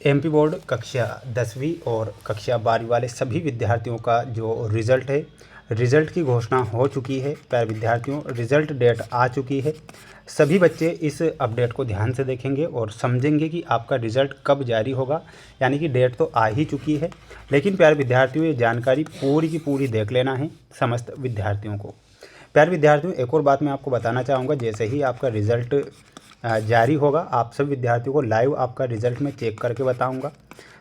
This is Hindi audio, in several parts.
एमपी बोर्ड कक्षा 10वीं और कक्षा 12वीं वाले सभी विद्यार्थियों का जो रिज़ल्ट है, रिज़ल्ट की घोषणा हो चुकी है। प्यारे विद्यार्थियों, रिज़ल्ट डेट आ चुकी है। सभी बच्चे इस अपडेट को ध्यान से देखेंगे और समझेंगे कि आपका रिज़ल्ट कब जारी होगा। यानी कि डेट तो आ ही चुकी है, लेकिन प्यारे विद्यार्थियों ये जानकारी पूरी की पूरी देख लेना है समस्त विद्यार्थियों को। प्यारे विद्यार्थियों, एक और बात मैं आपको बताना चाहूँगा, जैसे ही आपका रिज़ल्ट जारी होगा, आप सभी विद्यार्थियों को लाइव आपका रिज़ल्ट मैं चेक करके बताऊंगा।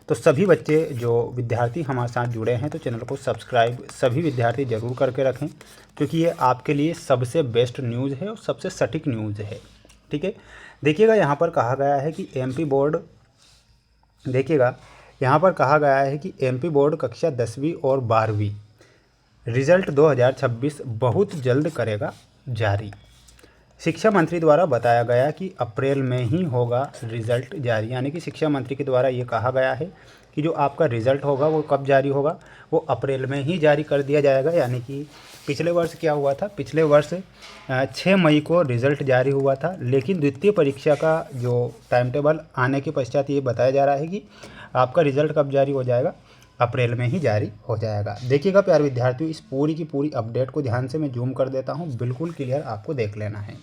तो सभी बच्चे जो विद्यार्थी हमारे साथ जुड़े हैं तो चैनल को सब्सक्राइब सभी विद्यार्थी ज़रूर करके रखें, क्योंकि ये आपके लिए सबसे बेस्ट न्यूज़ है और सबसे सटीक न्यूज़ है। ठीक है, देखिएगा यहाँ पर कहा गया है कि एमपी बोर्ड एमपी बोर्ड कक्षा 10वीं और 12वीं रिज़ल्ट 2026 बहुत जल्द करेगा जारी। शिक्षा मंत्री द्वारा बताया गया कि अप्रैल में ही होगा रिज़ल्ट जारी। यानी कि शिक्षा मंत्री के द्वारा ये कहा गया है कि जो आपका रिज़ल्ट होगा वो कब जारी होगा, वो अप्रैल में ही जारी कर दिया जाएगा। यानी कि पिछले वर्ष क्या हुआ था, पिछले वर्ष 6 मई को रिज़ल्ट जारी हुआ था, लेकिन द्वितीय परीक्षा का जो टाइम टेबल आने के पश्चात ये बताया जा रहा है कि आपका रिज़ल्ट कब जारी हो जाएगा, अप्रैल में ही जारी हो जाएगा। देखिएगा प्यारे विद्यार्थियों, इस पूरी की पूरी अपडेट को ध्यान से मैं जूम कर देता हूँ, बिल्कुल क्लियर आपको देख लेना है,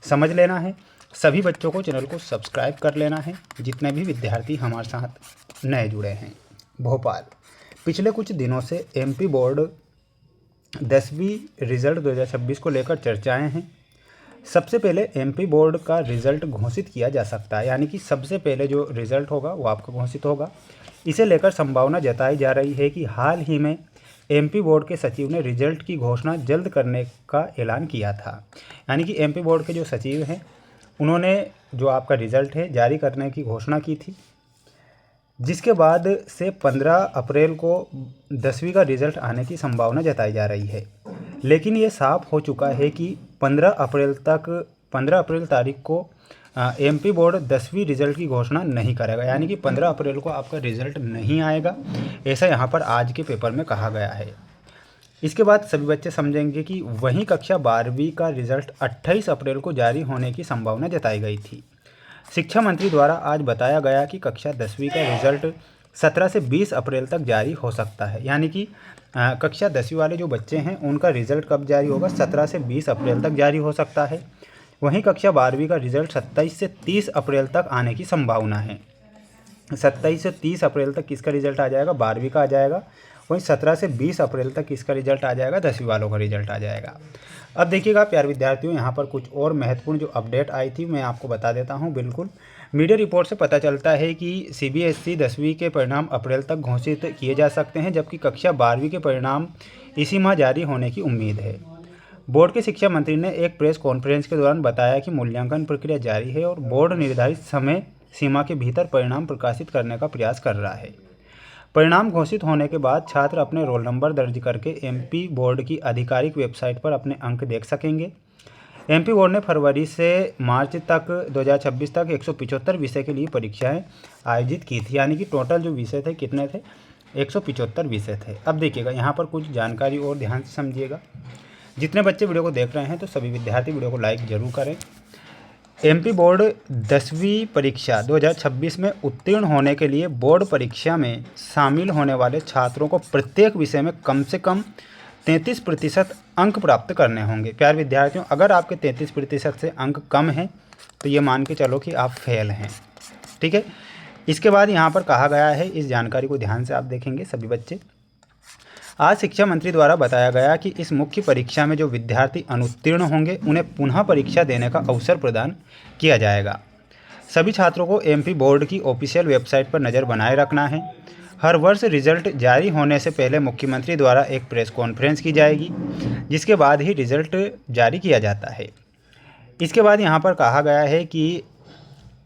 समझ लेना है। सभी बच्चों को चैनल को सब्सक्राइब कर लेना है, जितने भी विद्यार्थी हमारे साथ नए जुड़े हैं। भोपाल, पिछले कुछ दिनों से एमपी बोर्ड 10वीं रिज़ल्ट 2026 को लेकर चर्चाएं हैं। सबसे पहले एमपी बोर्ड का रिज़ल्ट घोषित किया जा सकता है। यानी कि सबसे पहले जो रिज़ल्ट होगा वो आपका घोषित होगा। इसे लेकर संभावना जताई जा रही है कि हाल ही में एमपी बोर्ड के सचिव ने रिज़ल्ट की घोषणा जल्द करने का ऐलान किया था। यानी कि एमपी बोर्ड के जो सचिव हैं उन्होंने जो आपका रिज़ल्ट है जारी करने की घोषणा की थी, जिसके बाद से 15 अप्रैल को 10वीं का रिज़ल्ट आने की संभावना जताई जा रही है। लेकिन ये साफ हो चुका है कि 15 अप्रैल तारीख को एमपी बोर्ड 10वीं रिज़ल्ट की घोषणा नहीं करेगा। यानी कि 15 अप्रैल को आपका रिज़ल्ट नहीं आएगा, ऐसा यहाँ पर आज के पेपर में कहा गया है। इसके बाद सभी बच्चे समझेंगे कि वहीं कक्षा 12वीं का रिज़ल्ट 28 अप्रैल को जारी होने की संभावना जताई गई थी। शिक्षा मंत्री द्वारा आज बताया गया कि कक्षा 10वीं का रिज़ल्ट 17 से 20 अप्रैल तक जारी हो सकता है। यानी कि कक्षा 10वीं वाले जो बच्चे हैं उनका रिज़ल्ट कब जारी होगा, 17 से 20 अप्रैल तक जारी हो सकता है। वहीं कक्षा 12वीं का रिज़ल्ट 27 से 30 अप्रैल तक आने की संभावना है। 27 से 30 अप्रैल तक किसका रिज़ल्ट आ जाएगा, 12वीं का आ जाएगा। वहीं 17 से 20 अप्रैल तक किसका रिज़ल्ट आ जाएगा, 10वीं वालों का रिज़ल्ट आ जाएगा। अब देखिएगा प्यारे विद्यार्थियों, यहाँ पर कुछ और महत्वपूर्ण जो अपडेट आई थी मैं आपको बता देता हूँ। बिल्कुल, मीडिया रिपोर्ट से पता चलता है कि सीबीएसई 10वीं के परिणाम अप्रैल तक घोषित किए जा सकते हैं, जबकि कक्षा 12वीं के परिणाम इसी माह जारी होने की उम्मीद है। बोर्ड के शिक्षा मंत्री ने एक प्रेस कॉन्फ्रेंस के दौरान बताया कि मूल्यांकन प्रक्रिया जारी है और बोर्ड निर्धारित समय सीमा के भीतर परिणाम प्रकाशित करने का प्रयास कर रहा है। परिणाम घोषित होने के बाद छात्र अपने रोल नंबर दर्ज करके एमपी बोर्ड की आधिकारिक वेबसाइट पर अपने अंक देख सकेंगे। एमपी बोर्ड ने फरवरी से मार्च तक 2026 तक 175 विषय के लिए परीक्षाएं आयोजित की थी। यानी कि टोटल जो विषय थे कितने थे, 175 विषय थे। अब देखिएगा यहाँ पर कुछ जानकारी और ध्यान से समझिएगा। जितने बच्चे वीडियो को देख रहे हैं तो सभी विद्यार्थी वीडियो को लाइक जरूर करें। एमपी बोर्ड 10वीं परीक्षा 2026 में उत्तीर्ण होने के लिए बोर्ड परीक्षा में शामिल होने वाले छात्रों को प्रत्येक विषय में कम से कम 33% अंक प्राप्त करने होंगे। प्यारे विद्यार्थियों, अगर आपके 33% से अंक कम हैं तो ये मान के चलो कि आप फेल हैं। ठीक है, इसके बाद यहाँ पर कहा गया है, इस जानकारी को ध्यान से आप देखेंगे सभी बच्चे। आज शिक्षा मंत्री द्वारा बताया गया कि इस मुख्य परीक्षा में जो विद्यार्थी अनुत्तीर्ण होंगे उन्हें पुनः परीक्षा देने का अवसर प्रदान किया जाएगा। सभी छात्रों को एमपी बोर्ड की ऑफिशियल वेबसाइट पर नज़र बनाए रखना है। हर वर्ष रिजल्ट जारी होने से पहले मुख्यमंत्री द्वारा एक प्रेस कॉन्फ्रेंस की जाएगी, जिसके बाद ही रिजल्ट जारी किया जाता है। इसके बाद यहाँ पर कहा गया है कि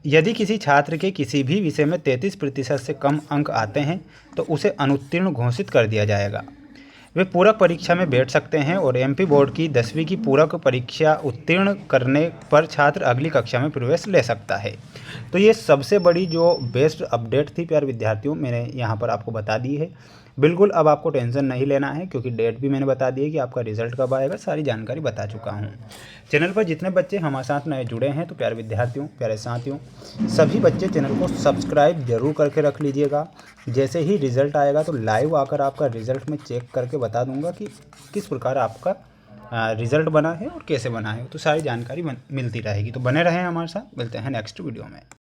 यदि किसी छात्र के किसी भी विषय में 33% से कम अंक आते हैं तो उसे अनुत्तीर्ण घोषित कर दिया जाएगा। वे पूरक परीक्षा में बैठ सकते हैं और एमपी बोर्ड की 10वीं की पूरक परीक्षा उत्तीर्ण करने पर छात्र अगली कक्षा में प्रवेश ले सकता है। तो ये सबसे बड़ी जो बेस्ट अपडेट थी प्यारे विद्यार्थियों, मैंने यहाँ पर आपको बता दी है। बिल्कुल अब आपको टेंशन नहीं लेना है, क्योंकि डेट भी मैंने बता दी है कि आपका रिजल्ट कब आएगा, सारी जानकारी बता चुका हूँ। चैनल पर जितने बच्चे हमारे साथ नए जुड़े हैं, तो प्यारे विद्यार्थियों, प्यारे साथियों, सभी बच्चे चैनल को सब्सक्राइब जरूर करके रख लीजिएगा। जैसे ही रिज़ल्ट आएगा तो लाइव आकर आपका रिज़ल्ट मैं चेक करके बता दूंगा कि किस प्रकार आपका रिज़ल्ट बना है और कैसे बना है, तो सारी जानकारी मिलती रहेगी। तो बने रहें हमारे साथ, मिलते हैं नेक्स्ट वीडियो में।